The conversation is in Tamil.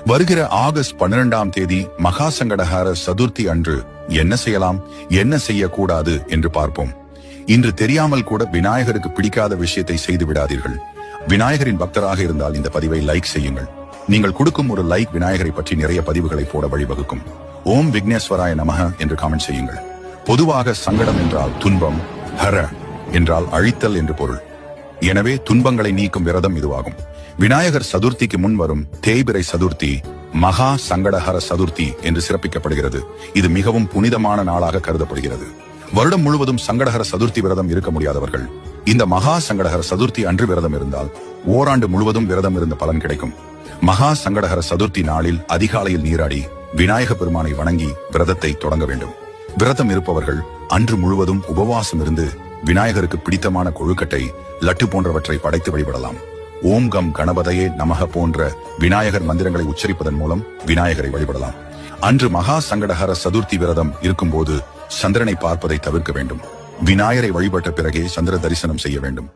வருகிற ஆகஸ்ட் 12ஆம் தேதி மகா சங்கடஹர சதுர்த்தி அன்று என்ன செய்யலாம், என்ன செய்யக்கூடாது என்று பார்ப்போம். இன்று தெரியாமல் கூட விநாயகருக்கு பிடிக்காத விஷயத்தை செய்து விடாதீர்கள். விநாயகரின் பக்தராக இருந்தால் இந்த பதிவை லைக் செய்யுங்கள். நீங்கள் கொடுக்கும் ஒரு லைக் விநாயகரை பற்றி நிறைய பதிவுகளை போட வழிவகுக்கும். ஓம் விக்னேஸ்வராய நமஹ என்று காமெண்ட் செய்யுங்கள். பொதுவாக சங்கடம் என்றால் துன்பம், ஹர என்றால் அழித்தல் என்று பொருள். எனவே துன்பங்களை நீக்கும் விரதம் இதுவாகும். விநாயகர் சதுர்த்திக்கு முன் வரும் தேய்பிறை சதுர்த்தி மகா சங்கடஹர சதுர்த்தி என்று சிறப்பிக்கப்படுகிறது. இது மிகவும் புனிதமான நாளாக கருதப்படுகிறது. வருடம் முழுவதும் சங்கடஹர சதுர்த்தி விரதம் இருக்க முடியாதவர்கள் இந்த மகா சங்கடஹர சதுர்த்தி அன்று விரதம் இருந்தால் ஓராண்டு முழுவதும் விரதம் இருந்த பலன் கிடைக்கும். மகா சங்கடஹர சதுர்த்தி நாளில் அதிகாலையில் நீராடி விநாயக பெருமானை வணங்கி விரதத்தை தொடங்க வேண்டும். விரதம் இருப்பவர்கள் அன்று முழுவதும் உபவாசம் இருந்து விநாயகருக்கு பிடித்தமான கொழுக்கட்டை, லட்டு போன்றவற்றை படைத்து வழிபடலாம். ஓம் கம் கணபதையே நமக போன்ற விநாயகர் மந்திரங்களை உச்சரிப்பதன் மூலம் விநாயகரை வழிபடலாம். அன்று மகா சங்கடஹர சதுர்த்தி விரதம் இருக்கும்போது சந்திரனை பார்ப்பதை தவிர்க்க வேண்டும். விநாயகரை வழிபட்ட பிறகே சந்திர தரிசனம் செய்ய வேண்டும்.